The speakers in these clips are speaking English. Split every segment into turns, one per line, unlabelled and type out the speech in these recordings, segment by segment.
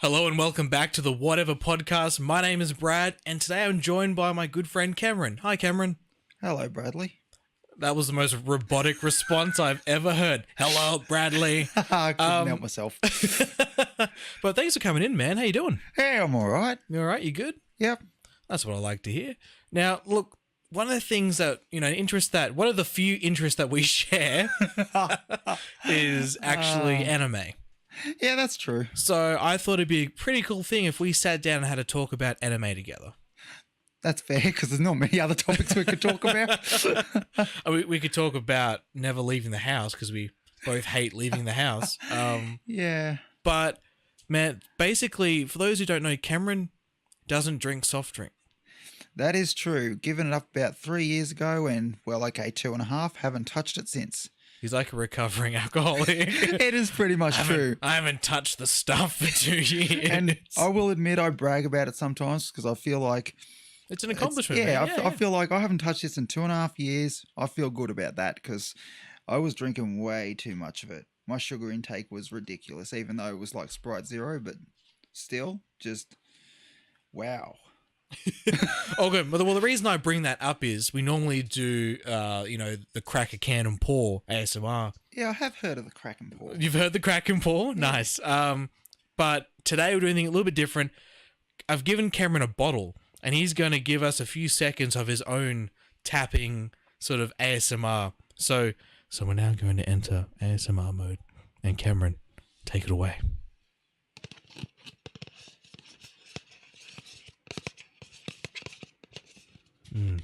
Hello and welcome back to the Whatever Podcast. My name is Brad, and today I'm joined by my good friend Cameron. Hi, Cameron.
Hello, Bradley.
That was the most robotic response I've ever heard. Hello, Bradley.
I couldn't help myself.
But thanks for coming in, man. How you doing?
Hey, I'm all right.
You all right? You good?
Yep.
That's what I like to hear. Now, look, one of the things that, one of the few interests that we share is actually anime.
Yeah, that's true.
So I thought it'd be a pretty cool thing if we sat down and had a talk about anime together.
That's fair, because there's not many other topics we could talk about.
We could talk about never leaving the house because we both hate leaving the house.
Yeah.
But, man, basically, for those who don't know, Cameron doesn't drink soft drink.
That is true. Given it up about 3 years ago and, 2.5. Haven't touched it since.
He's like a recovering alcoholic.
It is pretty much true.
I haven't touched the stuff for 2 years.
And I will admit I brag about it sometimes because I feel like...
It's an accomplishment.
I feel like I haven't touched this in 2.5 years. I feel good about that because I was drinking way too much of it. My sugar intake was ridiculous, even though it was like Sprite Zero, but still, just wow.
Oh, good. Well, the reason I bring that up is we normally do, the crack a can and pour ASMR.
Yeah, I have heard of the crack and pour.
You've heard the crack and pour?
Yeah.
Nice. But today we're doing something a little bit different. I've given Cameron a bottle, and he's going to give us a few seconds of his own tapping sort of ASMR. So we're now going to enter ASMR mode. And Cameron, take it away.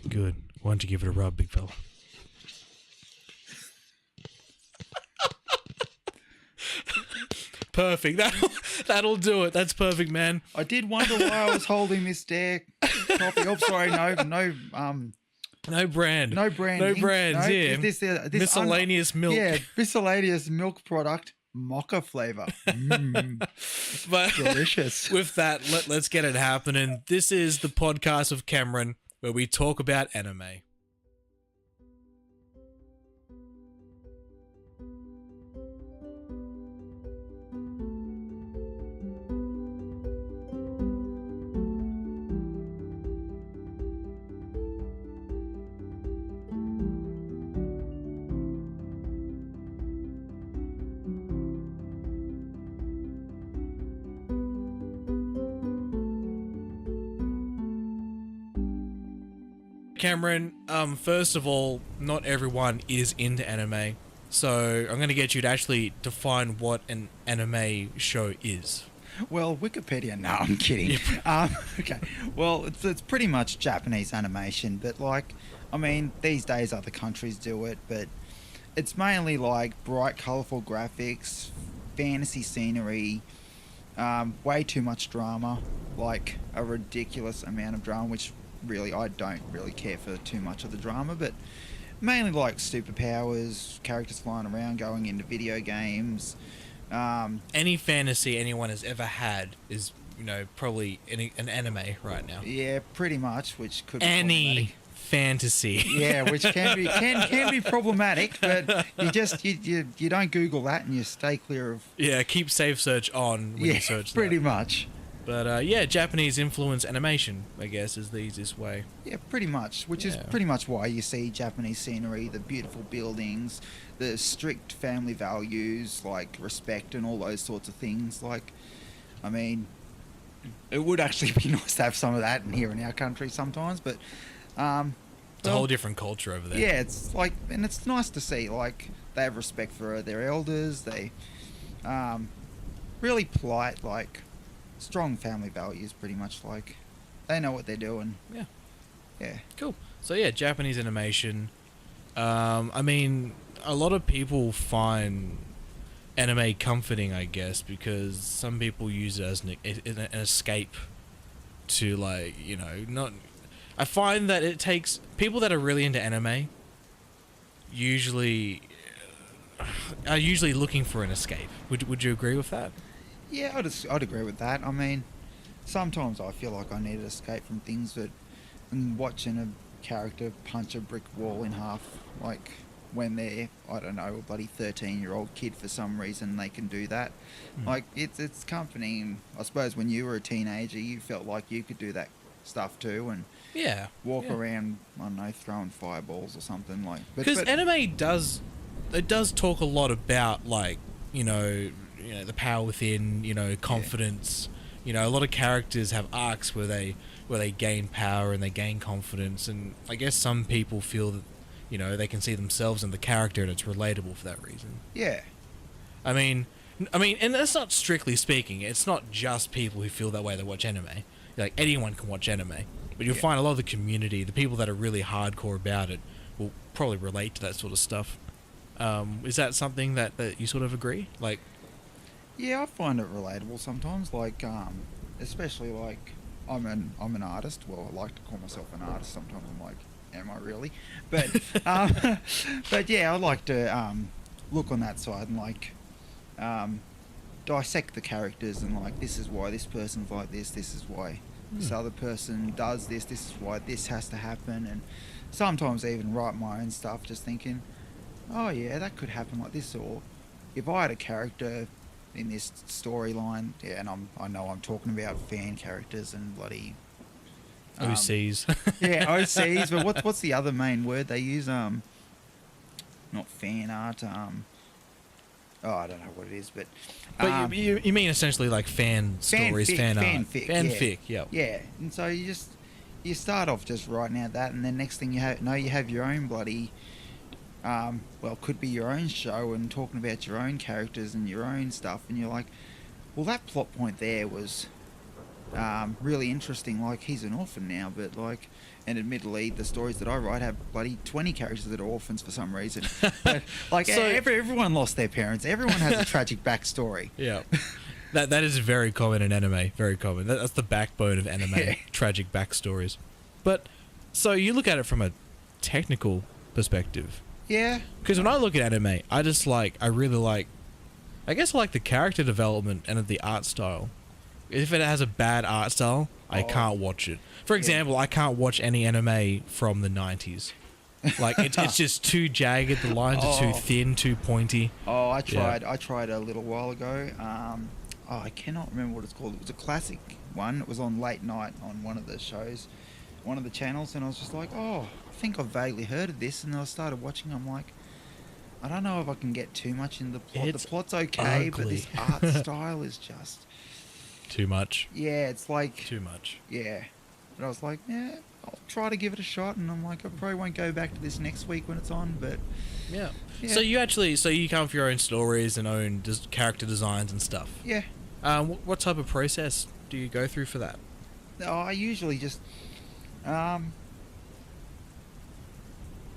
Good. Why don't you give it a rub, big fella? Perfect. That'll do it. That's perfect, man.
I did wonder why I was holding this there coffee. Oh, sorry, no brand.
No brands, yeah.
This
miscellaneous milk.
Yeah, miscellaneous milk product, mocha flavor.
But
delicious.
With that, let's get it happening. This is the podcast of Cameron, where we talk about anime. Cameron, first of all, not everyone is into anime, so I'm going to get you to actually define what an anime show is.
Well, Wikipedia. No, I'm kidding. Okay. Well, it's pretty much Japanese animation, but these days other countries do it, but it's mainly like bright, colourful graphics, fantasy scenery, way too much drama, like a ridiculous amount of drama, which really I don't really care for too much of the drama, but mainly like superpowers, characters flying around, going into video games.
Any fantasy anyone has ever had is, probably an anime right now.
Yeah, pretty much, which could be
any fantasy.
Yeah, which can be problematic, but you don't Google that and you stay clear of.
Yeah, keep safe search on when you search that.
Pretty much.
But Japanese influence animation, I guess, is the easiest way.
Yeah, pretty much, which is pretty much why you see Japanese scenery, the beautiful buildings, the strict family values, like respect and all those sorts of things. It would actually be nice to have some of that here in our country sometimes, but...
it's a whole different culture over there.
Yeah, it's and it's nice to see, they have respect for their elders, they really polite, strong family values, pretty much, they know what they're doing. Yeah.
Cool. So Japanese animation. A lot of people find anime comforting, I guess, because some people use it as an escape to not. I find that it takes people that are really into anime are usually looking for an escape. Would you agree with that?
Yeah, I'd agree with that. Sometimes I feel like I need to escape from things and watching a character punch a brick wall in half, when they're, I don't know, a bloody 13-year-old kid for some reason they can do that. Like, it's comforting. I suppose when you were a teenager, you felt like you could do that stuff too and
Yeah.
walk
yeah.
around, I don't know, throwing fireballs or something like.
Because anime does talk a lot about, like, the power within, confidence. A lot of characters have arcs where they gain power and they gain confidence, and I guess some people feel that they can see themselves in the character and it's relatable for that reason.
Yeah.
I mean, and that's not strictly speaking. It's not just people who feel that way that watch anime. Like, anyone can watch anime, but you'll find a lot of the community, the people that are really hardcore about it, will probably relate to that sort of stuff. Is that something that you sort of agree? Like,
Yeah, I find it relatable sometimes. Like, especially like I'm an artist. Well, I like to call myself an artist. Sometimes I'm like, am I really? But but yeah, I like to look on that side and like dissect the characters and like, this is why this person's like this. This is why this other person does this. This is why this has to happen. And sometimes I even write my own stuff, just thinking, oh yeah, that could happen like this. Or if I had a character in this storyline, yeah, and I know I'm talking about fan characters and bloody
OCs.
yeah, OCs. But what's the other main word they use? Not fan art. Oh, I don't know what it is, but
you mean essentially like fan stories, fan art, fanfic, yeah.
Yeah, and so you start off just writing out that, and then next thing you have your own bloody could be your own show and talking about your own characters and your own stuff, and you're like, well, that plot point there was really interesting. Like, he's an orphan now, but like, and admittedly, the stories that I write have bloody 20 characters that are orphans for some reason. But like,
So-
everyone lost their parents. Everyone has a tragic backstory.
Yeah. That is very common in anime. Very common. That's the backbone of anime.
Yeah.
Tragic backstories. But so you look at it from a technical perspective.
Yeah.
Because when I look at anime, I really like the character development and the art style. If it has a bad art style, I can't watch it. For example, I can't watch any anime from the 90s. Like, it's just too jagged, the lines are too thin, too pointy.
Oh, I tried a little while ago. I cannot remember what it's called. It was a classic one. It was on late night on one of the shows, one of the channels, and I was just like, oh, I think I've vaguely heard of this. And then I started watching. I'm like, I don't know if I can get too much in the plot.
It's
the plot's okay, but
ugly.
this art style is just...
Too much.
Yeah, it's like...
Too much.
Yeah. But I was like, yeah, I'll try to give it a shot. And I'm like, I probably won't go back to this next week when it's on, but...
Yeah.
Yeah.
So you come up with your own stories and own character designs and stuff.
Yeah.
What type of process do you go through for that?
No, I usually just... yeah,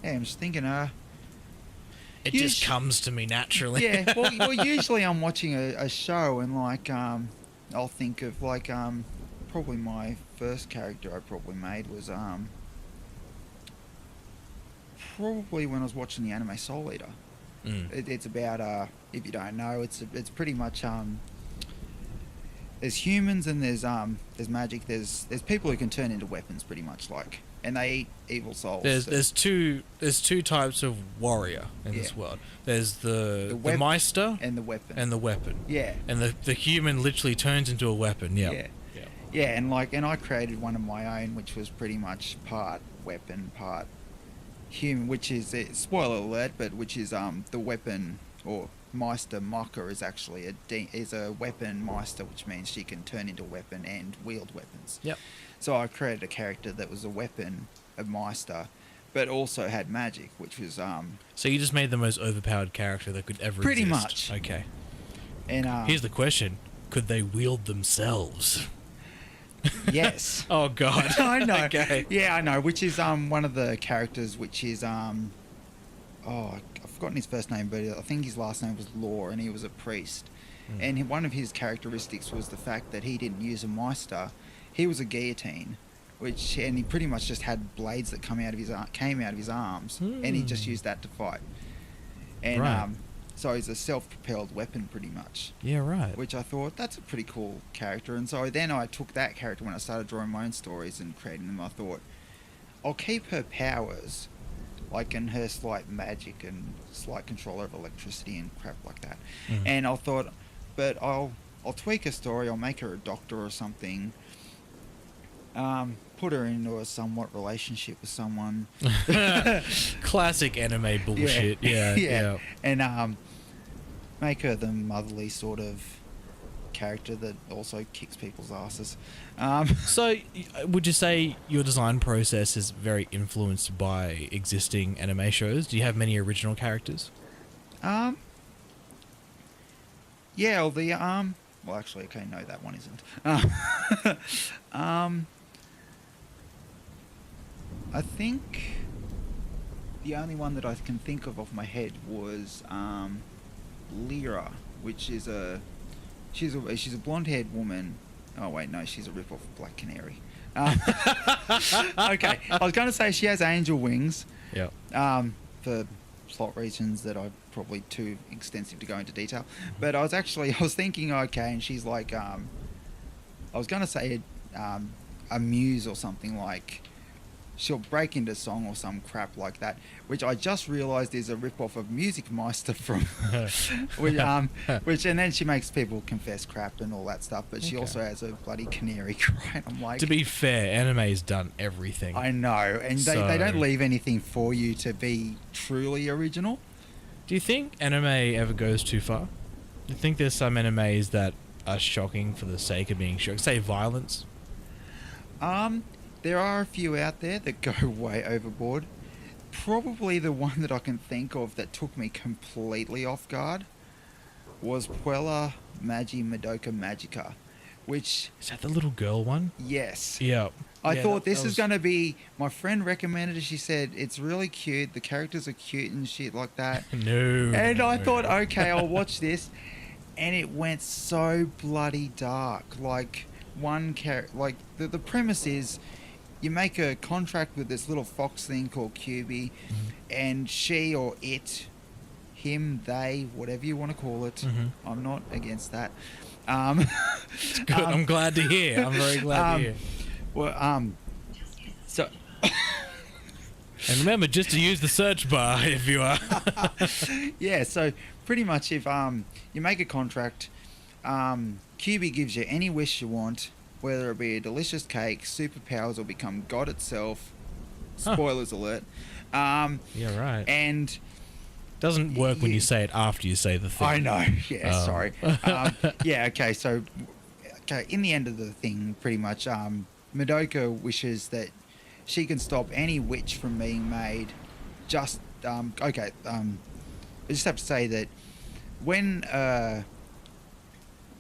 I'm just thinking,
It just comes to me naturally.
yeah, well, usually I'm watching a show and like I'll think of like probably my first character I probably made was probably when I was watching the anime Soul Eater. It's about if you don't know, it's pretty much there's humans and there's magic. There's people who can turn into weapons pretty much, like, and they eat evil souls.
There's two types of warrior in this world. There's the Meister
and the weapon.
and the weapon.
Yeah.
And the human literally turns into a weapon. Yeah.
Yeah. Yeah, and I created one of my own, which was pretty much part weapon, part human, which is spoiler alert, but which is the weapon, or Meister Mocker is actually is a weapon Meister, which means she can turn into a weapon and wield weapons.
Yep.
So I created a character that was a weapon of Meister, but also had magic, which was
So you just made the most overpowered character that could ever
pretty
exist.
much.
Okay.
And
Here's the question: could they wield themselves?
yes.
Oh God.
I know.
Okay.
Yeah, I know. Which is one of the characters, which is I've forgotten his first name, but I think his last name was Law, and he was a priest. And one of his characteristics was the fact that he didn't use a Meister. He was a guillotine, and he pretty much just had blades that came out of his arms, and he just used that to fight. And
Right.
so he's a self-propelled weapon, pretty much.
Yeah. Right.
Which I thought, that's a pretty cool character. And so then I took that character when I started drawing my own stories and creating them. I thought, I'll keep her powers, like in her slight magic and slight control over electricity and crap like that.
Mhm.
And I thought, but I'll tweak her story. I'll make her a doctor or something. Put her into a somewhat relationship with someone.
Classic anime bullshit. Yeah.
And make her the motherly sort of character that also kicks people's asses.
So, would you say your design process is very influenced by existing anime shows? Do you have many original characters?
Yeah, well, actually, okay, no, that one isn't. I think the only one that I can think of off my head was Lyra, which is she's a blonde-haired woman. Oh wait, no, she's a rip-off of Black Canary. Okay, I was going to say she has angel wings.
Yeah.
For plot reasons that are probably too extensive to go into detail. But I was thinking, okay, and she's like, I was going to say a muse or something, like she'll break into song or some crap like that, which I just realised is a rip-off of Music Meister from, which and then she makes people confess crap and all that stuff, but she also has a bloody canary cry. I'm like,
To be fair, anime's done everything.
I know, and they don't leave anything for you to be truly original.
Do you think anime ever goes too far? Do you think there's some animes that are shocking for the sake of being shocking? Say violence.
There are a few out there that go way overboard. Probably the one that I can think of that took me completely off guard was Puella Magi Madoka Magica, which...
Is that the little girl one?
Yes.
Yeah.
I
Yeah,
thought
that
this
was-
is going to be... My friend recommended it. She said, it's really cute. The characters are cute and shit like that.
No.
And I thought, okay, I'll watch this. And it went so bloody dark. Like, the premise is... You make a contract with this little fox thing called QB, and she or it, him, they, whatever you want to call it. I'm not against that.
Good. I'm glad to hear. I'm very glad to hear.
Well, so
And remember, just to use the search bar if you are.
yeah, so pretty much if you make a contract, QB gives you any wish you want, whether it be a delicious cake, superpowers, or become God itself. Spoilers alert.
Yeah, right.
And
Doesn't work when you say it after you say the thing.
I know. Yeah,
Oh.
sorry. Yeah, okay. So, in the end of the thing, pretty much, Madoka wishes that she can stop any witch from being made. Just I just have to say that when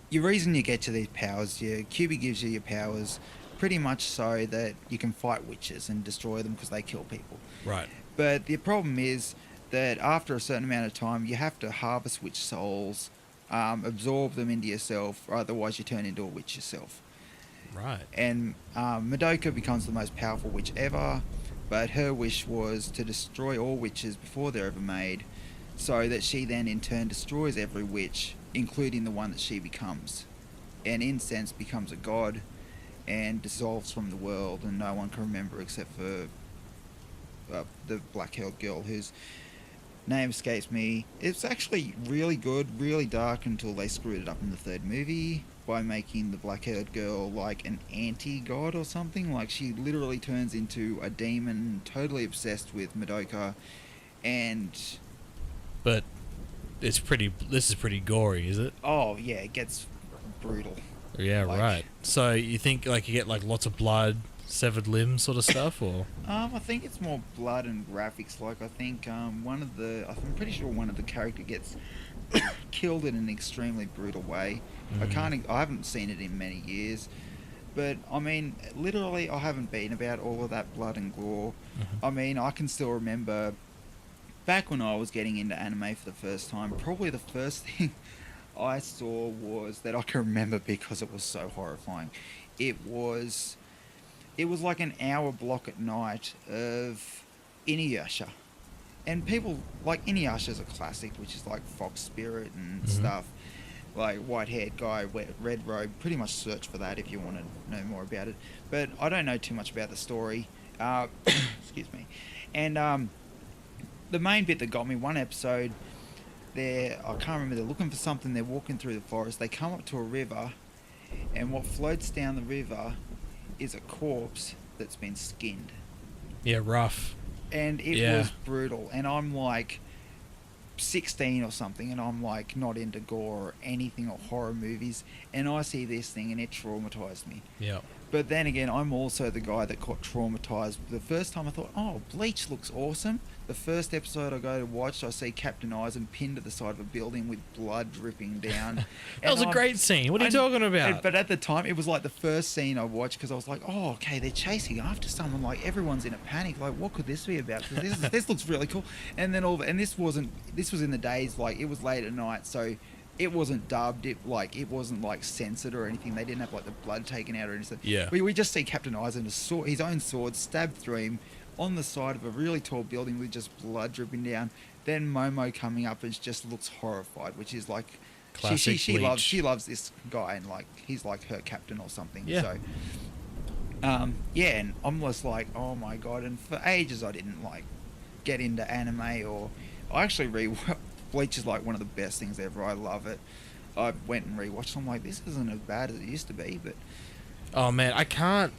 your reason you get to these powers, your QB gives you your powers pretty much so that you can fight witches and destroy them because they kill people.
Right.
But the problem is that after a certain amount of time, you have to harvest witch souls, absorb them into yourself, or otherwise you turn into a witch yourself.
Right.
And Madoka becomes the most powerful witch ever, but her wish was to destroy all witches before they're ever made, so that she then in turn destroys every witch, including the one that she becomes, and in sense becomes a god, and dissolves from the world, and no one can remember except for the black-haired girl whose name escapes me. It's actually really good, really dark until they screwed it up in the third movie by making the black-haired girl like an anti-god or something. Like, she literally turns into a demon, totally obsessed with Madoka, and...
But this is pretty gory, is it?
oh yeah, it gets brutal.
Yeah,
Like-
right. So you think like you get like lots of blood, severed limbs sort of stuff, or?
I think it's more blood and graphics. Like, I think I'm pretty sure one of the character gets killed in an extremely brutal way. I haven't seen it in many years, but I mean, literally, I haven't been about all of that blood and gore. I mean, I can still remember back when I was getting into anime for the first time. Probably the first thing I saw was that I can remember because it was so horrifying. It was like an hour block at night of Inuyasha. And people, like, Inuyasha's a classic, which is like Fox Spirit and stuff. Like, white-haired guy, red robe. Pretty much search for that if you want to know more about it. But I don't know too much about the story. Excuse me. And the main bit that got me, one episode, I can't remember, they're looking for something, they're walking through the forest, they come up to a river, and what floats down the river is a corpse that's been skinned.
Yeah, rough.
And it was brutal. And I'm like 16 or something, and I'm like not into gore or anything or horror movies, and I see this thing and it traumatized me.
Yeah.
But then again, I'm also the guy that got traumatized. The first time I thought, oh, Bleach looks awesome. The first episode I go to watch, I see Captain Eisen pinned to the side of a building with blood dripping down.
That was a great scene. What are you talking about?
But at the time, it was like the first scene I watched, because I was like, oh, okay, they're chasing after someone. Like, everyone's in a panic. Like, what could this be about? Because this looks really cool. And then this was in the days, like, it was late at night, so it wasn't dubbed. It wasn't like censored or anything. They didn't have like the blood taken out or anything.
Yeah.
We just see Captain Eisen, his own sword stabbed through him on the side of a really tall building with just blood dripping down. Then Momo coming up and just looks horrified, which is like
classic
she
Bleach.
loves this guy, and like he's like her captain or something.
Yeah.
So and I'm just like, oh my god. And for ages I didn't like get into anime, or I actually Bleach is like one of the best things ever. I love it. I went and rewatched. I'm like, this isn't as bad as it used to be, but
Oh man, I can't.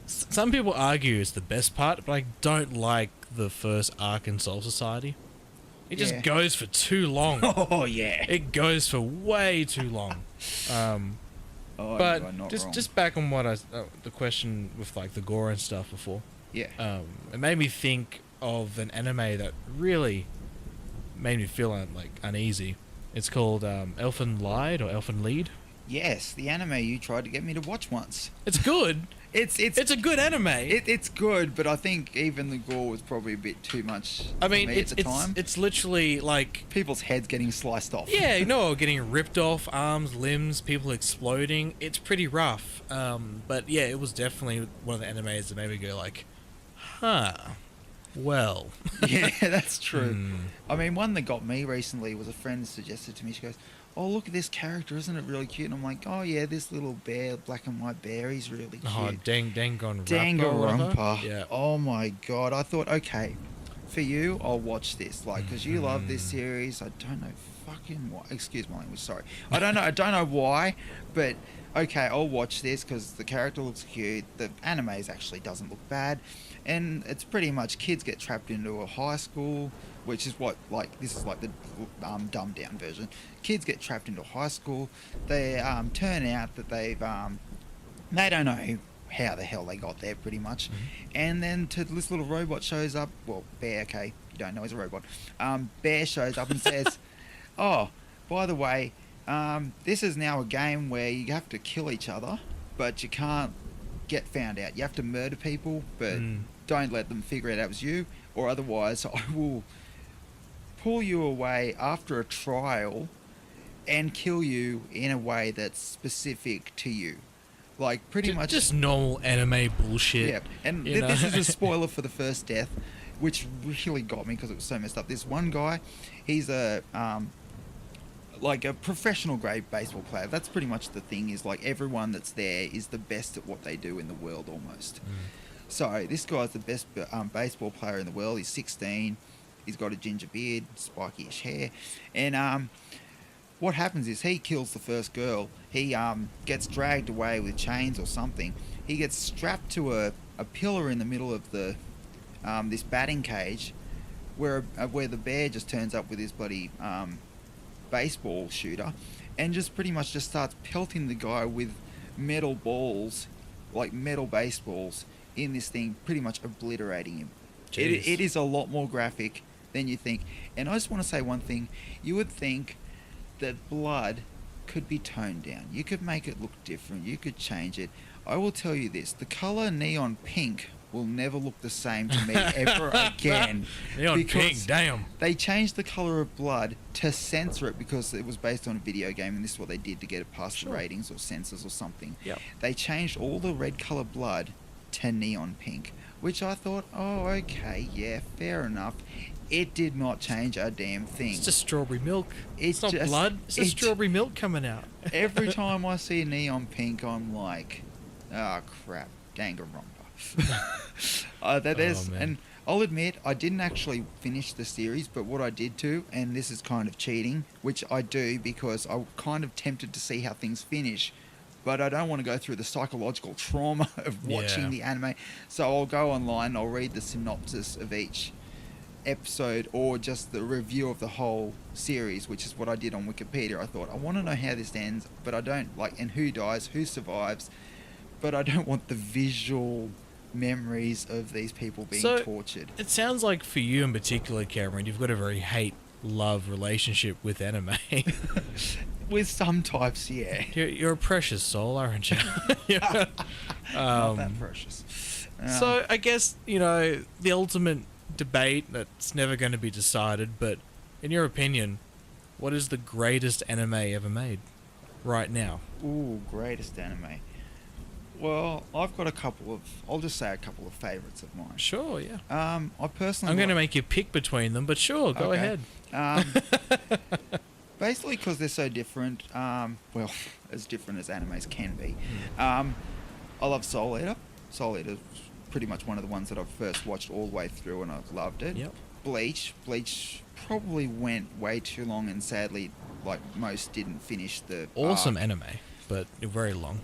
Some people argue it's the best part, but I don't like the first arc in Soul Society. It just goes for too long.
Oh yeah,
It goes for way too long. But just back on what the question with like the gore and stuff before.
Yeah.
It made me think of an anime that really made me feel like uneasy. It's called Elfen Lied or Elfen Lead.
Yes, the anime you tried to get me to watch once.
It's good.
It's
a good anime.
It's good, but I think even the gore was probably a bit too much.
I mean,
for me at the time.
it's literally like
People's heads getting sliced off.
yeah, getting ripped off, arms, limbs, people exploding. It's pretty rough. But yeah, it was definitely one of the animes that made me go like, huh. Well.
Yeah, that's true. I mean, one that got me recently was a friend suggested to me. She goes, oh, look at this character, isn't it really cute? And I'm like, oh yeah, this little bear, black and white bear, he's really cute.
Oh, Danganronpa.
Danganronpa.
Yeah.
Oh my god. I thought, okay, for you, I'll watch this, like, because you love this series. I don't know fucking why. Excuse my language. Sorry. I don't know why, but okay, I'll watch this because the character looks cute. The anime actually doesn't look bad, and it's pretty much kids get trapped into a high school, which is what, like, this is like the dumbed down version. Kids get trapped into high school. They turn out that they don't know how the hell they got there, pretty much. And then this little robot shows up. Well, Bear, okay, you don't know he's a robot. Bear shows up and says, oh, by the way, this is now a game where you have to kill each other, but you can't get found out. You have to murder people, but don't let them figure it out was you, or otherwise I will pull you away after a trial and kill you in a way that's specific to you. Like, pretty much
just normal anime bullshit.
Yeah, and this is a spoiler for the first death, which really got me because it was so messed up. This one guy, he's a like a professional grade baseball player. That's pretty much the thing, is like everyone that's there is the best at what they do in the world almost. So this guy's the best baseball player in the world. He's 16. He's got a ginger beard, spiky-ish hair, and what happens is he kills the first girl. He gets dragged away with chains or something. He gets strapped to a pillar in the middle of the this batting cage, where the bear just turns up with his bloody baseball shooter, and just pretty much just starts pelting the guy with metal balls, like metal baseballs, in this thing, pretty much obliterating him. It is a lot more graphic than you think. And I just want to say one thing. You would think that blood could be toned down. You could make it look different. You could change it. I will tell you this. The colour neon pink will never look the same to me ever again.
Neon pink, damn.
They changed the colour of blood to censor it because it was based on a video game, and this is what they did to get it past the ratings or censors or something.
Yep.
They changed all the red colour blood to neon pink, which I thought, oh, okay, yeah, fair enough. It did not change a damn thing.
It's just strawberry milk.
It's
not
just
blood. It's just strawberry milk coming out.
Every time I see neon pink, I'm like, oh crap, Danganronpa. And I'll admit I didn't actually finish the series, but what I did do, and this is kind of cheating, which I do because I'm kind of tempted to see how things finish, but I don't want to go through the psychological trauma of watching
Yeah.
the anime. So I'll go online, I'll read the synopsis of each episode or just the review of the whole series, which is what I did on Wikipedia. I thought, I want to know how this ends, but I don't like, and who dies, who survives, but I don't want the visual memories of these people being
So-
tortured.
It sounds like for you in particular, Cameron, you've got a very hate-love relationship with anime.
With some types, yeah.
You're a precious soul, aren't you?
Not
Um,
that precious.
So I guess, the ultimate debate that's never going to be decided, but in your opinion, what is the greatest anime ever made right now?
Ooh, greatest anime. Well, I've got I'll just say a couple of favourites of mine.
Sure, yeah.
I personally
I'm going to
like-
make you pick between them, but sure, go
Okay.
ahead.
Basically, because they're so different. Well, as different as animes can be.
Hmm.
I love Soul Eater. Soul Eater's pretty much one of the ones that I've first watched all the way through, and I've loved it.
Yep.
Bleach probably went way too long, and sadly, like most, didn't finish the
Awesome
arc.
anime, but very long.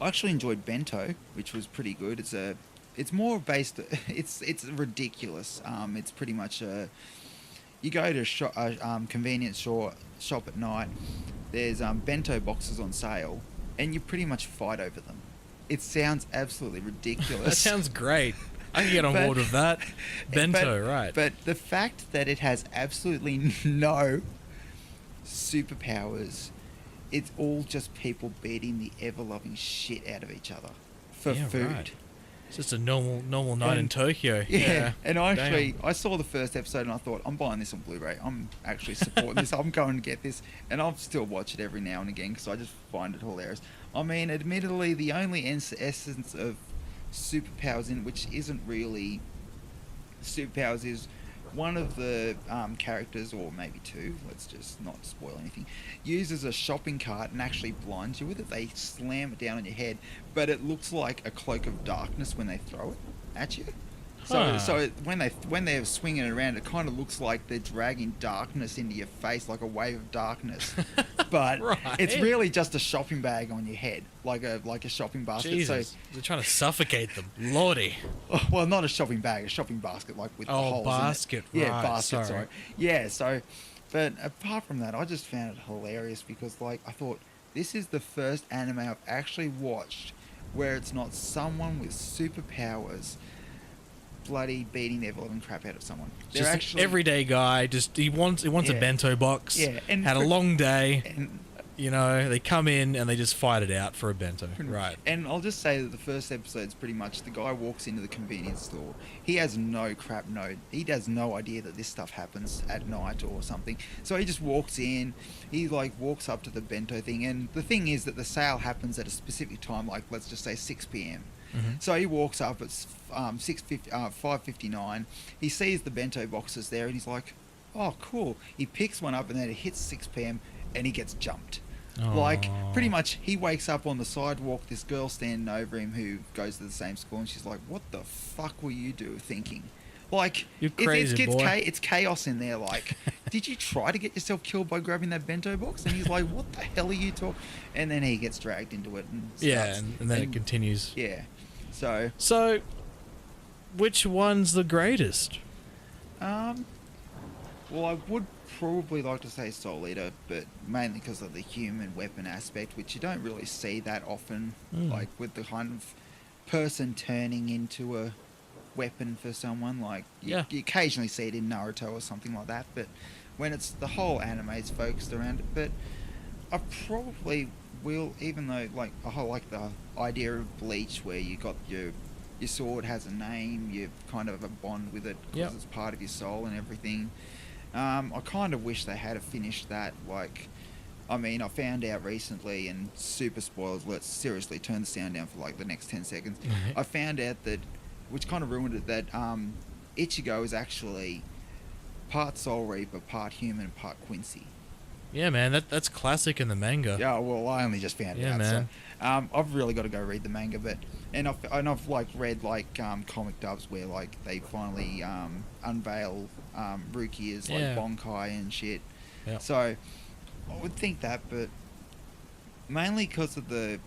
I actually enjoyed Bento, which was pretty good. It's more based. It's ridiculous. It's pretty much you go to a convenience shop at night. There's bento boxes on sale, and you pretty much fight over them. It sounds absolutely ridiculous.
That sounds great. I can get on
But-
board with that. Bento,
but,
right.
But the fact that it has absolutely no superpowers, it's all just people beating the ever-loving shit out of each other for
Yeah,
food.
right. It's just a normal night in
And-
Tokyo.
Yeah, and I
Damn.
actually I saw the first episode and I thought, I'm buying this on Blu-ray. I'm actually supporting this. I'm going to get this, and I'll still watch it every now and again because I just find it hilarious. I mean, admittedly, the only essence of superpowers in it, which isn't really superpowers, is one of the characters, or maybe two, let's just not spoil anything, uses a shopping cart and actually blinds you with it. They slam it down on your head, but it looks like a cloak of darkness when they throw it at you.
Huh.
So when they're swinging it around, it kind of looks like they're dragging darkness into your face, like a wave of darkness. But
Right.
it's really just a shopping bag on your head, like a shopping basket.
Jesus. They're trying to suffocate them. Lordy.
So, well, not a shopping bag, a shopping basket, like with the
Oh,
holes
basket,
in it. Yeah,
right,
basket.
sorry.
Yeah, so, but apart from that, I just found it hilarious because, like, I thought this is the first anime I've actually watched where it's not someone with superpowers bloody beating the ever-loving crap out of someone. They're
Just
actually
an everyday guy. Just he wants a
Yeah.
bento box.
Yeah, and
had a long day.
and
They come in and they just fight it out for a bento. Right.
And I'll just say that the first episode's pretty much the guy walks into the convenience store. He has he has no idea that this stuff happens at night or something. So he just walks in, he like walks up to the bento thing, and the thing is that the sale happens at a specific time, like let's just say 6 p.m.
Mhm.
So he walks up at 5:59. He sees the bento boxes there, and he's like, "Oh, cool." He picks one up, and then it hits 6 p.m. and he gets jumped. Like,
Aw.
pretty much, he wakes up on the sidewalk, this girl standing over him who goes to the same school, and she's like, "What the fuck were you thinking?" Like,
You're crazy, boy.
it's chaos in there. Like, did you try to get yourself killed by grabbing that bento box? And he's like, "What the hell are you talking?" And then he gets dragged into it. And
Yeah,
starts-
and then it continues.
Yeah. So,
So, which one's the greatest?
well, I would probably like to say Soul Eater, but mainly because of the human weapon aspect, which you don't really see that often,
Mm.
like with the kind of person turning into a weapon for someone. Like,
Yeah.
you occasionally see it in Naruto or something like that, but when it's the whole anime is focused around it. But I probably will, even though, like, I like the idea of Bleach, where you got your sword has a name, you kind of have a bond with it because
Yep.
it's part of your soul and everything. I kind of wish they had finished that. Like, I mean, I found out recently, and super spoilers, let's seriously turn the sound down for like the next 10 seconds.
Right.
I found out that, which kind of ruined it, that Ichigo is actually part Soul Reaper, part human, part Quincy.
Yeah, man, that's classic in the manga.
Yeah, well, I only just found
Yeah,
out.
man.
I've really got to go read the manga, but I've like read like comic dubs where like they finally unveil Ruki as like
Yeah.
Bonkai and shit.
Yeah.
So I would think that, but mainly because of the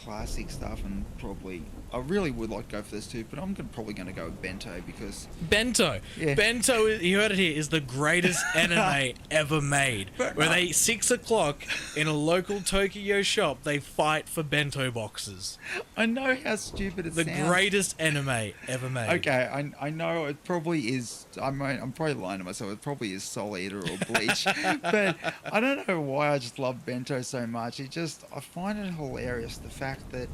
classic stuff, and probably I really would like to go for this too, but I'm probably going to go with Bento because
Bento.
Yeah.
Bento, you heard it here, is the greatest anime ever made.
But
Where
no.
they 6 o'clock in a local Tokyo shop, they fight for bento boxes.
I know how stupid it
The
sounds.
greatest anime ever made.
Okay, I know it probably is. I'm probably lying to myself. It probably is Soul Eater or Bleach, but I don't know why I just love Bento so much. I find it hilarious, the fact that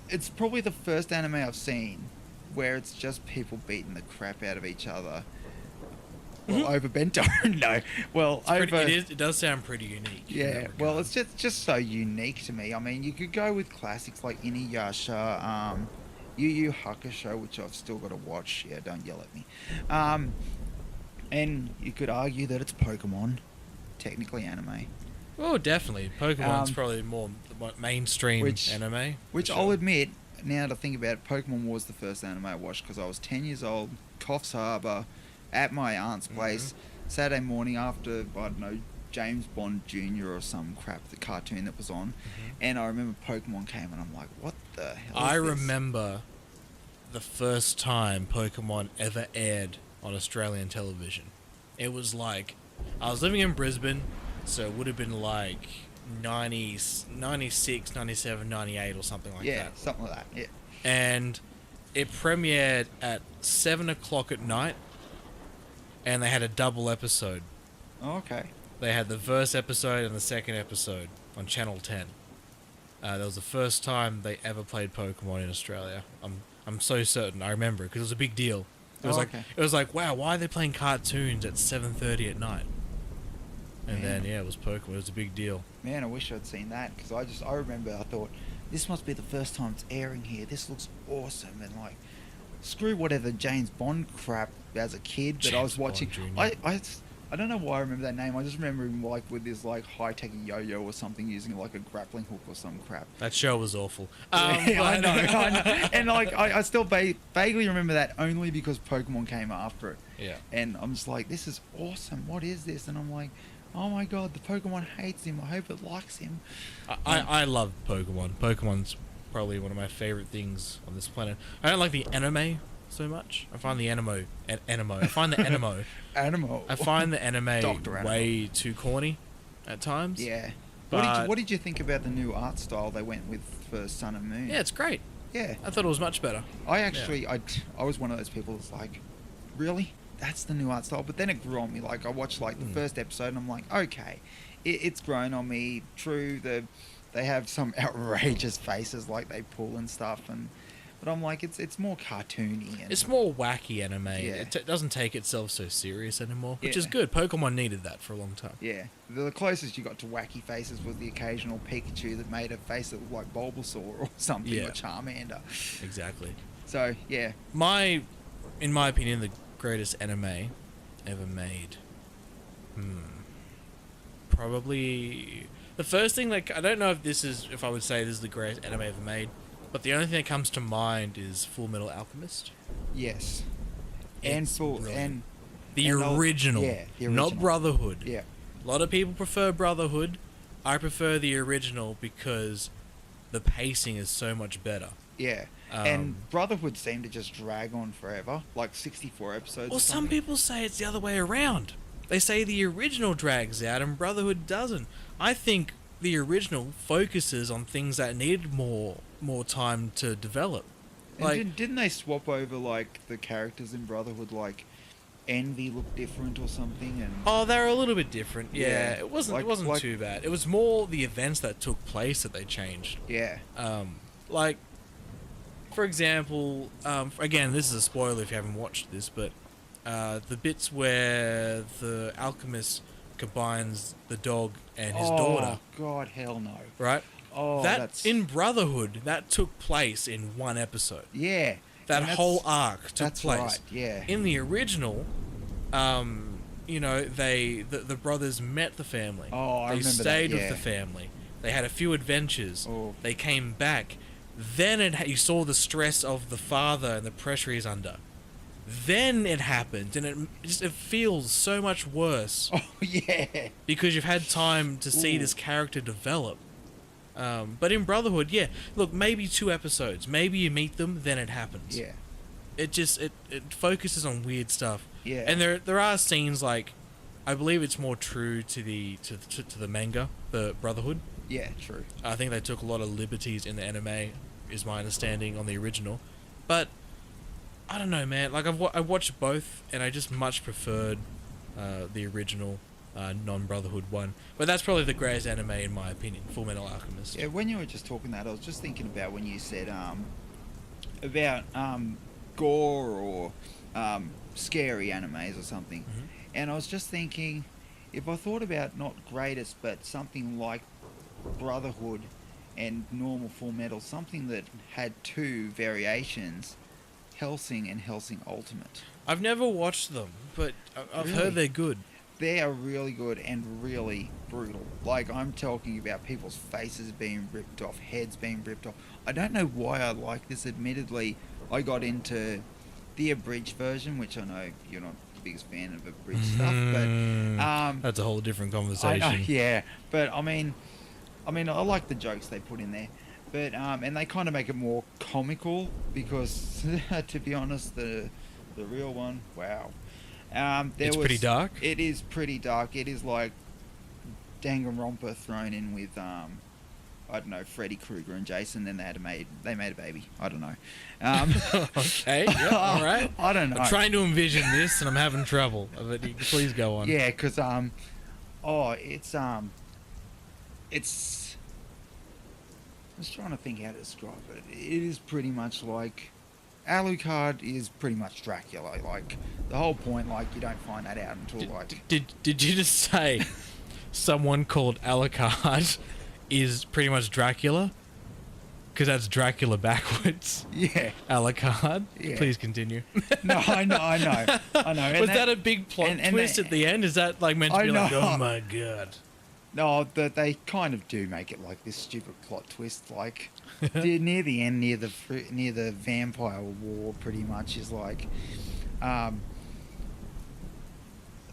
it's probably the first anime I've seen where it's just people beating the crap out of each other. Well, over Bento, no. Well, over
It does sound pretty unique. in
yeah,
that
well,
regard.
it's just so unique to me. I mean, you could go with classics like Inuyasha, Yu Yu Hakusho, which I've still got to watch. Yeah, don't yell at me. And you could argue that it's Pokemon, technically anime.
Oh, definitely. Pokemon's
Um,
probably more mainstream
which-
anime.
Which
for
I'll
sure.
admit, now to think about it, Pokemon was the first anime I watched because I was 10 years old, Coffs Harbour, at my aunt's place, Saturday morning after, I don't know, James Bond Jr. or some crap, the cartoon that was on. And I remember Pokemon came and I'm like, what the hell is
I
this?
remember the first time Pokemon ever aired on Australian television. It was like, I was living in Brisbane, so it would have been like 96, 97, 98 or something like
Yeah,
that.
something like that, yeah.
And it premiered at 7 o'clock at night, and they had a double episode.
Oh, okay.
They had the first episode and the second episode on Channel 10. That was the first time they ever played Pokemon in Australia. I'm so certain. I remember it because it was a big deal. It was
Okay.
it was like, wow, why are they playing cartoons at 7:30 at night? And
Man.
then yeah, it was Pokemon. It was a big deal.
Man, I wish I'd seen that because I remember I thought this must be the first time it's airing here. This looks awesome, and like screw whatever James Bond crap as a kid that I was
James
watching.
Bond Jr.
I don't know why I remember that name. I just remember him like with this like high tech yo-yo or something, using like a grappling hook or some crap.
That show was awful.
Yeah, I
but-
know. And like I still vaguely remember that only because Pokemon came after it.
Yeah.
And I'm just like, this is awesome. What is this? And I'm like, oh my god, the Pokemon hates him. I hope it likes him.
I love Pokemon. Pokemon's probably one of my favorite things on this planet. I don't like the anime so much. I find the animo. I find the animo.
Animal.
I find the anime
Dr. Animo.
way too corny at times.
Yeah.
But-
What did you think about the new art style they went with for Sun and Moon?
Yeah, it's great.
Yeah.
I thought it was much better.
I actually, I was one of those people that's like, really? That's the new art style? But then it grew on me. Like, I watched like the first episode and I'm like, okay, it's grown on me. True, they have some outrageous faces like they pull and stuff, but I'm like, it's more cartoony. And
It's more wacky anime.
Yeah.
It doesn't take itself so serious anymore, which is
Yeah.
good. Pokemon needed that for a long time.
yeah, the closest you got to wacky faces was the occasional Pikachu that made a face that looked like Bulbasaur or something,
Yeah.
or Charmander.
Exactly.
So yeah,
In my opinion, the greatest anime ever made. Probably the first thing. Like, I don't know if I would say this is the greatest anime ever made, but the only thing that comes to mind is Full Metal Alchemist.
yes,
It's brilliant.
and
The
And also-
original,
yeah, the
not
original.
Brotherhood.
yeah,
A lot of people prefer Brotherhood. I prefer the original because the pacing is so much better.
yeah. And Brotherhood seemed to just drag on forever, like 64 episodes.
Well,
or
some
something.
people say it's the other way around. They say the original drags out and Brotherhood doesn't. I think the original focuses on things that needed more time to develop.
And
Like,
didn't they swap over like the characters in Brotherhood? Like Envy looked different or something, and
oh, they're a little bit different. Yeah,
Yeah,
it wasn't
like-
too bad. It was more the events that took place that they changed.
yeah,
Like, for example, again, this is a spoiler if you haven't watched this, but the bits where the alchemist combines the dog and his daughter,
God, hell no.
right?
Oh,
That's in Brotherhood. That took place in one episode.
yeah.
That
and
whole arc took
that's
place.
right. Yeah,
In the original, the brothers met the family.
Oh, I
they
remember that,
stayed with
yeah.
the family. They had a few adventures.
Oh.
They came back. Then you saw the stress of the father and the pressure he's under. Then it happened, and it feels so much worse.
Oh, yeah.
Because you've had time to see this character develop. But in Brotherhood, yeah, look, maybe 2 episodes. Maybe you meet them, then it happens.
Yeah.
It just it focuses on weird stuff.
Yeah.
And there are scenes like, I believe it's more true to the manga, the Brotherhood.
Yeah, true.
I think they took a lot of liberties in the anime, is my understanding on the original. But I don't know, man. Like I watched both, and I just much preferred the original non-Brotherhood one. But that's probably the greatest anime in my opinion, Full Metal Alchemist.
Yeah, when you were just talking that, I was just thinking about when you said about gore or scary animes or something.
Mm-hmm.
And I was just thinking, if I thought about not greatest, but something like Brotherhood and normal Full Metal, something that had 2 variations, Hellsing and Hellsing Ultimate.
I've never watched them, but I've
Really?
heard they're good.
They are really good and really brutal. Like, I'm talking about people's faces being ripped off, heads being ripped off. I don't know why I like this. Admittedly, I got into the abridged version, which I know you're not the biggest fan of abridged stuff, but
That's a whole different
I
conversation.
know, yeah. But I mean, I like the jokes they put in there, but and they kind of make it more comical because, to be honest, the real one, wow.
It's pretty dark?
It is pretty dark. It is like Danganronpa thrown in with I don't know, Freddy Krueger and Jason, and they made a baby. I don't know.
Okay, yeah, all right.
I don't know.
I'm trying to envision this, and I'm having trouble. But please go on.
Yeah, because it's I'm just trying to think how to describe it. It is pretty much like Alucard is pretty much Dracula. Like, the whole point, like, you don't find that out until
Did you just say someone called Alucard is pretty much Dracula? Because that's Dracula backwards.
Yeah.
Alucard.
Yeah.
Please continue.
No, I know. And
Was that a big plot twist at the end? Is that like meant to be like, oh my god?
No, they kind of do make it like this stupid plot twist. Like near the end, near the vampire war, pretty much is like,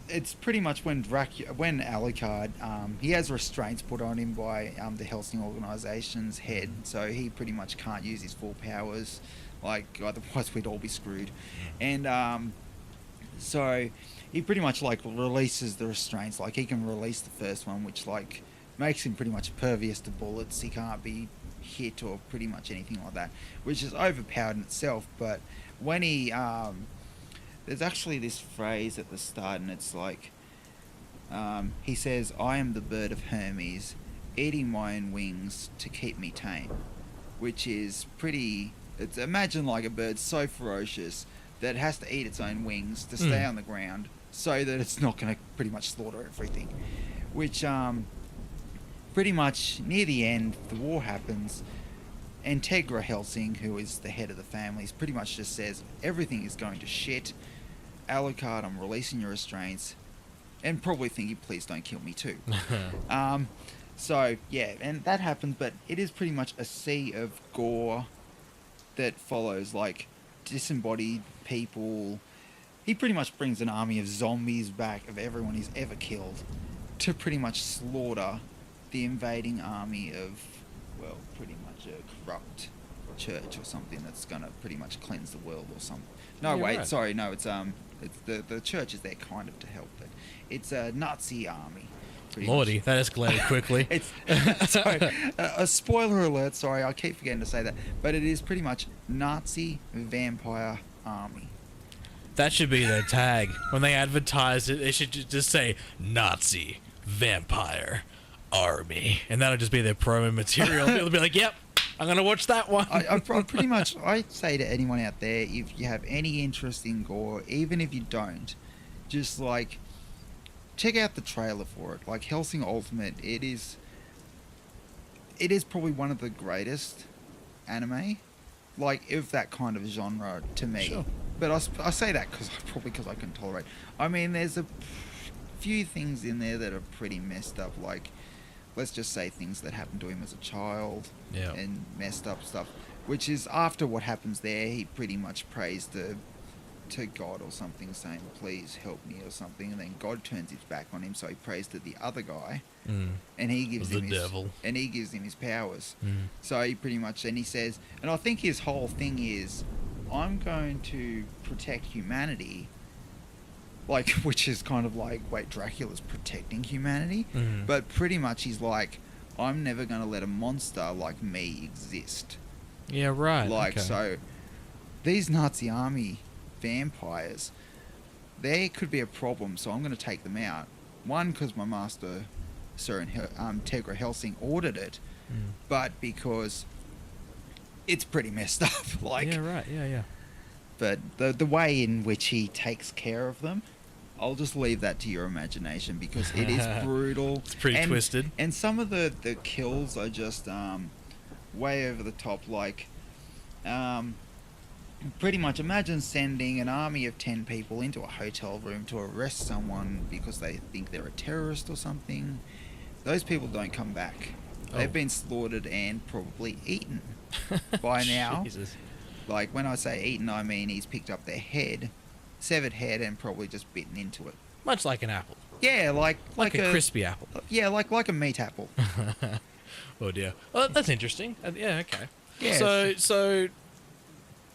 it's pretty much when Alucard, he has restraints put on him by the Hellsing organization's head, so he pretty much can't use his full powers. Like, otherwise we'd all be screwed. And so he pretty much like releases the restraints. Like, he can release the first one, which like makes him pretty much pervious to bullets. He can't be hit or pretty much anything like that, which is overpowered in itself. But when he there's actually this phrase at the start, and it's like, he says, "I am the bird of Hermes, eating my own wings to keep me tame," which is pretty. It's, imagine like a bird so ferocious that it has to eat its own wings to stay on the ground, so that it's not going to pretty much slaughter everything. Which pretty much near the end, the war happens. Integra Helsing, who is the head of the family, pretty much just says, everything is going to shit. Alucard, I'm releasing your restraints. And probably thinking, please don't kill me too. So, yeah, and that happens, but it is pretty much a sea of gore that follows, like, disembodied people. He pretty much brings an army of zombies back, of everyone he's ever killed, to pretty much slaughter the invading army of, well, pretty much a corrupt church or something that's gonna pretty much cleanse the world or something. No,
You're
wait,
right.
sorry, no, it's the church is there kind of to help, but it's a Nazi army. pretty
Lordy,
much.
that escalated quickly.
It's sorry, a spoiler alert. Sorry, I keep forgetting to say that, but it is pretty much Nazi vampire army.
That should be their tag. When they advertise it, they should just say Nazi Vampire Army. And that'll just be their promo material. They'll be like, yep, I'm going to watch that one.
I pretty much, I say to anyone out there, if you have any interest in gore, even if you don't, just like, check out the trailer for it. Like, Hellsing Ultimate, it is probably one of the greatest anime, like, of that kind of genre to me.
Sure.
But I say that because I can tolerate. I mean, there's a few things in there that are pretty messed up. Like let's just say things that happened to him as a child
Yeah.
and messed up stuff, which is after what happens there, he pretty much prays to God or something, saying, please help me or something, and then God turns his back on him, so he prays to the other guy, and he gives
The
him
devil.
and he gives him his powers.
Mm.
So he pretty much, and he says, and I think his whole thing is, I'm going to protect humanity, like, which is kind of like, wait, Dracula's protecting humanity?
Mhm.
But pretty much he's like, I'm never going to let a monster like me exist.
Yeah, right.
Like,
okay.
so these Nazi army vampires, they could be a problem, so I'm going to take them out. One, because my master, Sir Tegra Helsing, ordered it, but because it's pretty messed up. Like,
yeah, right. Yeah.
but the way in which he takes care of them, I'll just leave that to your imagination, because it is brutal.
It's pretty twisted.
And some of the kills are just way over the top. Like, pretty much imagine sending an army of 10 people into a hotel room to arrest someone because they think they're a terrorist or something. Those people don't come back. They've been slaughtered and probably eaten by now.
Jesus.
Like, when I say eaten, I mean he's picked up their head, severed head, and probably just bitten into it.
Much like an apple.
Yeah, like
a crispy apple.
Yeah, like a meat apple.
Oh dear. Well, that's interesting. Yeah. Okay.
Yeah.
So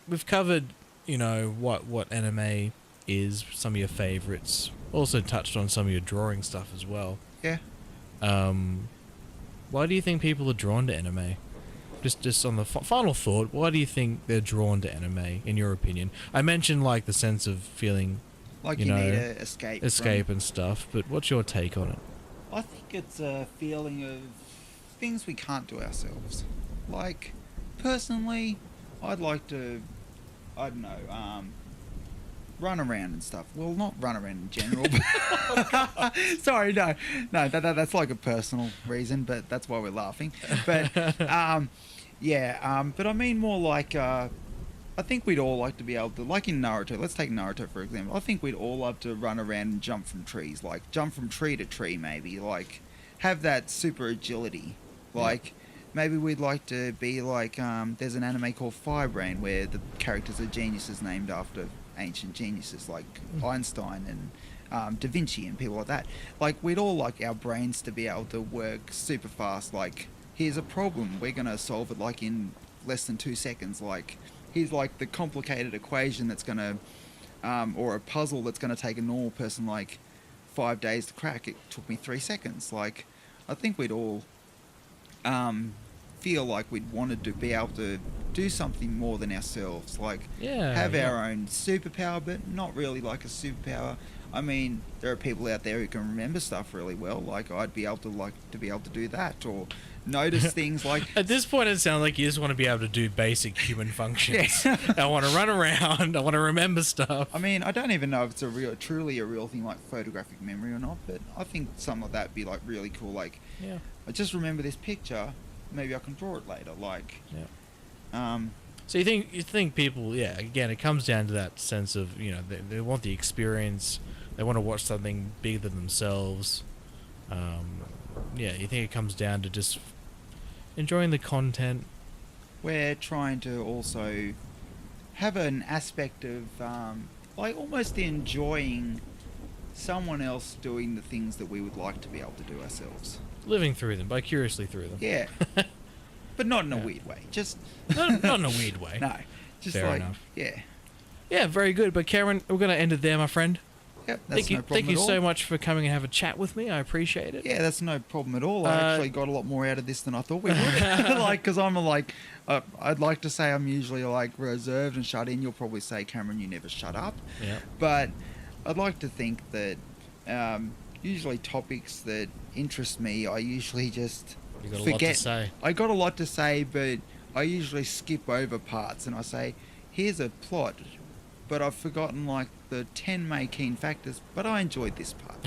we've covered, what anime is, some of your favorites. Also touched on some of your drawing stuff as well.
Yeah.
Why do you think people are drawn to anime? Just on the final thought, why do you think they're drawn to anime, in your opinion? I mentioned, like, the sense of feeling,
Like, you need to escape
and stuff, but what's your take on it?
I think it's a feeling of things we can't do ourselves. Like, personally, I'd like to, I don't know, run around and stuff. Well, not run around in general. But sorry, no, that's like a personal reason, but that's why we're laughing. But but I mean more like, I think we'd all like to be able to, like in Naruto. Let's take Naruto for example. I think we'd all love to run around and jump from trees, like jump from tree to tree, maybe, like have that super agility, like. Maybe we'd like to be like, there's an anime called Firebrain where the characters are geniuses named after ancient geniuses like Einstein and Da Vinci and people like that. Like, we'd all like our brains to be able to work super fast. Like, here's a problem, we're going to solve it like in less than 2 seconds. Like, here's like the complicated equation that's going to, or a puzzle that's going to take a normal person like 5 days to crack. It took me 3 seconds. Like, I think we'd all feel like we'd wanted to be able to do something more than ourselves, like have our own superpower, but not really like a superpower. I mean, there are people out there who can remember stuff really well. Like, I'd be able to be able to do that, or notice things like.
At this point, it sounds like you just want to be able to do basic human functions. I want to run around. I want to remember stuff.
I mean, I don't even know if it's truly a real thing like photographic memory or not, but I think something like that would be like really cool. Like, I just remember this picture. Maybe I can draw it later. Like,
So you think people? Yeah. Again, it comes down to that sense of they want the experience. They want to watch something bigger than themselves. You think it comes down to just enjoying the content.
We're trying to also have an aspect of like almost enjoying someone else doing the things that we would like to be able to do ourselves.
Living through them, vicariously through them.
Yeah. But not in a weird way. Just
not in a weird way.
No. Just
Fair
like
enough.
Yeah.
Yeah, very good. But Cameron, we're going to end it there, my friend.
Yep, that's no problem
Thank you
at all.
so much for coming and have a chat with me. I appreciate it.
Yeah, that's no problem at all. I actually got a lot more out of this than I thought we would. Like, because I'm like, I'd like to say I'm usually like reserved and shut in. You'll probably say, Cameron, you never shut up.
Yeah.
But I'd like to think that usually topics that interest me, I usually just
You got a
forget.
lot to say.
I got a lot to say, but I usually skip over parts and I say, here's a plot, but I've forgotten like the 10 main key factors, but I enjoyed this part.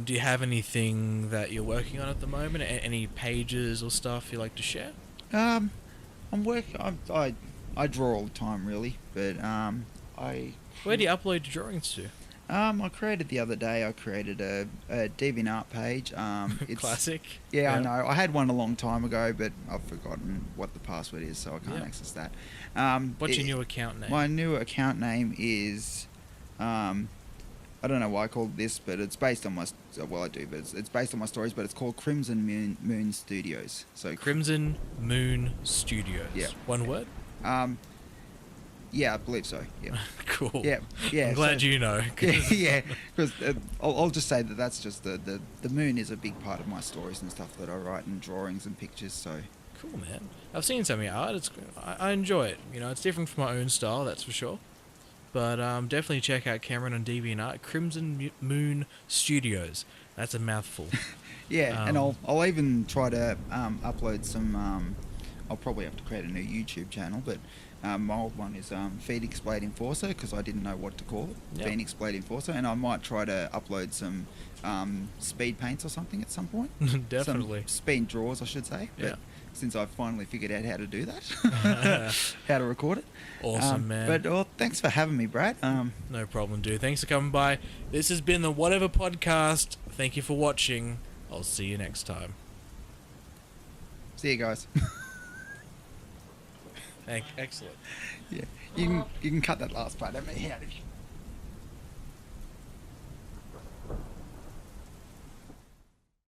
Do you have anything that you're working on at the moment? Any pages or stuff you like to share?
I'm working. I draw all the time, really, but I.
Where do you upload your drawings to?
I created the other day. I created a DeviantArt page. It's
Classic.
Yeah, I know. I had one a long time ago, but I've forgotten what the password is, so I can't
Yeah.
access that.
What's your new account name?
My new account name is, I don't know why I called it this, but it's based on my, well, I do, but it's based on my stories, but it's called Crimson Moon Studios. So
Crimson Moon Studios.
Yeah.
One word?
Yeah, I believe so. Yeah.
Cool.
Yeah, yeah.
I'm glad
so-
you know.
Yeah, because I'll just say that that's just the moon is a big part of my stories and stuff that I write and drawings and pictures. So
Cool, man. I've seen some of your art. I enjoy it. You know, it's different from my own style, that's for sure. But definitely check out Cameron on DeviantArt. Crimson Moon Studios. That's a mouthful.
yeah, and I'll even try to upload some. I'll probably have to create a new YouTube channel, but my old one is Phoenix Blade Enforcer because I didn't know what to call it.
Yep.
Phoenix Blade Enforcer, and I might try to upload some speed paints or something at some point.
Definitely.
Some speed draws, I should say. But
Yeah.
since I've finally figured out how to do that, how to record it.
Awesome, man.
But thanks for having me, Brad.
No problem, dude. Thanks for coming by. This has been the Whatever Podcast. Thank you for watching. I'll see you next time.
See you guys.
Excellent.
Yeah, you can cut that last part. Let me out of you.